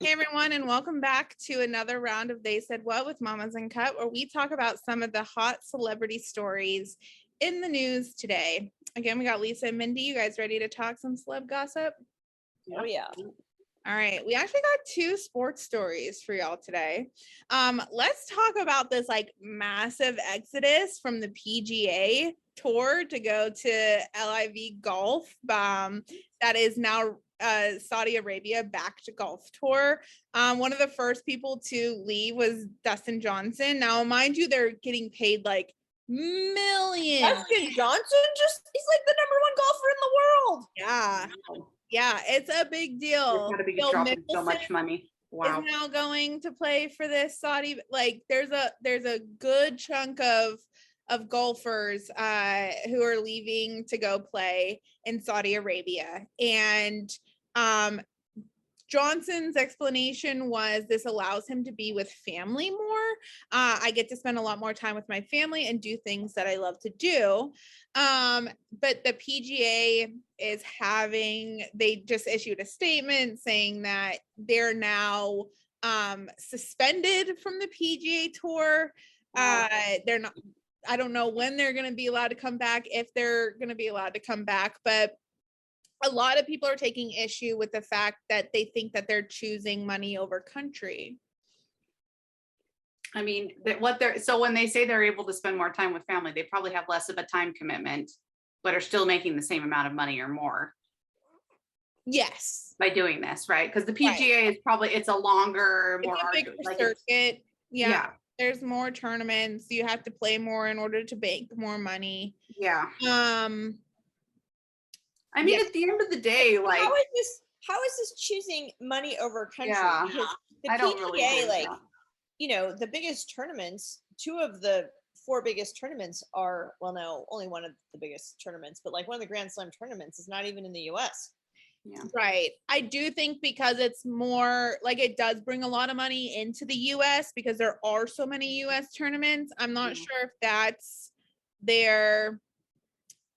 Hey everyone, and welcome back to another round of They Said What with Mamas Uncut, where we talk about some of the hot celebrity stories in the news today. Again, we got Lisa and Mindy. You guys ready to talk some celeb gossip? Oh yeah. All right, we actually got two sports stories for y'all today. Let's talk about this like massive exodus from the PGA tour to go to LIV Golf. That is now Saudi Arabia backed golf tour. One of the first people to leave was Dustin Johnson. Now, mind you, they're getting paid like millions. Dustin Johnson he's like the number one golfer in the world. Yeah. Yeah, it's a big deal. There's got to be dropping so much money. Wow. Is now going to play for this Saudi. Like, there's a good chunk of golfers who are leaving to go play in Saudi Arabia, and Johnson's explanation was this allows him to be with family more. I get to spend a lot more time with my family and do things that I love to do. But the PGA they just issued a statement saying that they're now suspended from the PGA tour. They're not, I don't know when they're going to be allowed to come back, if they're going to be allowed to come back, but a lot of people are taking issue with the fact that they think that they're choosing money over country. I mean, so when they say they're able to spend more time with family, they probably have less of a time commitment, but are still making the same amount of money or more. Yes. By doing this, right? Because the PGA is probably, it's a longer, more bigger circuit. Yeah. There's more tournaments. You have to play more in order to make more money. Yeah. I mean, at the end of the day, like, how is this choosing money over country? Yeah, because the I don't PGA, really like, you know, the biggest tournaments, two of the four biggest tournaments are, well, no, only one of the biggest tournaments, but like one of the Grand Slam tournaments is not even in the US. Yeah. Right. I do think because it's more like it does bring a lot of money into the US because there are so many US tournaments. I'm not sure if that's their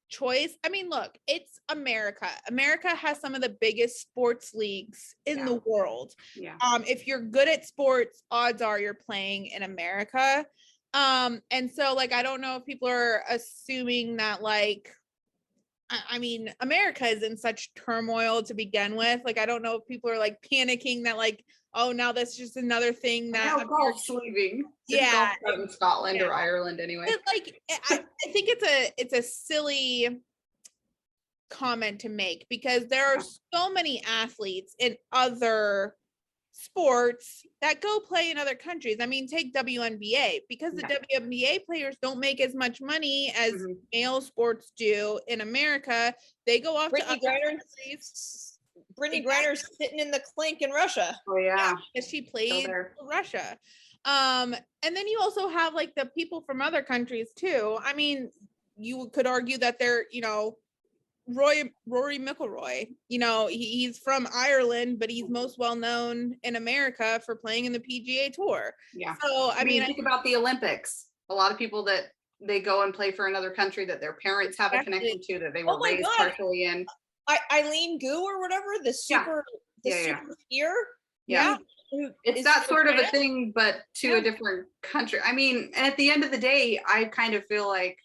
choice. I mean, look, it's America. America has some of the biggest sports leagues in the world. Yeah. If you're good at sports, odds are you're playing in America. And so like I don't know if people are assuming that like I mean, America is in such turmoil to begin with. Like, I don't know if people are like panicking that like, oh, now that's just another thing that now golf's leaving. Yeah, golf in Scotland or Ireland anyway. But like, I think it's a silly comment to make because there are so many athletes in other sports that go play in other countries. I mean, take WNBA because the WNBA players don't make as much money as male sports do in America. They go off to other countries. Brittany Griner's sitting in the clink in Russia. Oh yeah, because she played for Russia. And then you also have like the people from other countries too. I mean, you could argue that they're, you know, Rory McIlroy, you know, he's from Ireland, but he's most well known in America for playing in the PGA Tour. Yeah. So I mean, think about the Olympics. A lot of people that they go and play for another country that their parents have a connection to, that they were raised partially in. Eileen Gu or whatever, the super skier. Yeah. It's that sort of a thing, but to a different country. I mean, and at the end of the day, I kind of feel like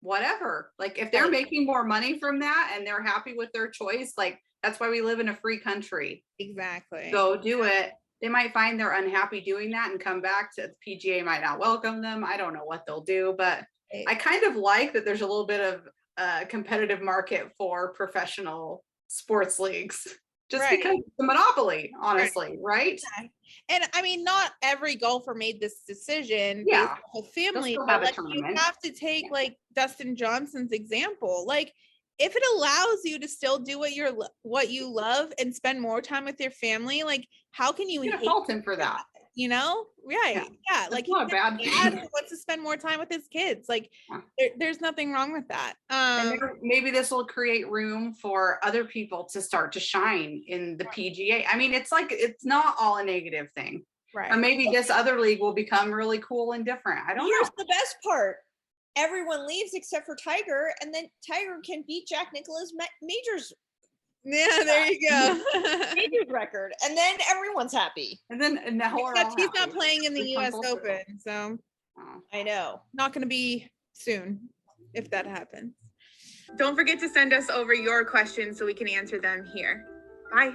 whatever, like if they're making more money from that and they're happy with their choice, like that's why we live in a free country. Exactly. Go do it. They might find they're unhappy doing that and come back to the PGA might not welcome them. I don't know what they'll do, but I kind of like that there's a little bit of a competitive market for professional sports leagues. Just because it's a monopoly, honestly, right? And I mean, not every golfer made this decision. Yeah, with family, but like you have to take like Dustin Johnson's example. Like, if it allows you to still do what you love and spend more time with your family, like how can you fault him for that? You know, right? Yeah, like not a bad thing. Wants to spend more time with his kids. Like, there's nothing wrong with that. And maybe this will create room for other people to start to shine in the PGA. I mean, it's like it's not all a negative thing, right? Or maybe this other league will become really cool and different. I don't know. Here's the best part: everyone leaves except for Tiger, and then Tiger can beat Jack Nicklaus majors Yeah, there you go. majors record, and then everyone's happy. And now we're all Except he's not happy. playing in the We've come US full circle. Open, so Oh. I know. not going to be soon if that happens. Don't forget to send us over your questions so we can answer them here. Bye.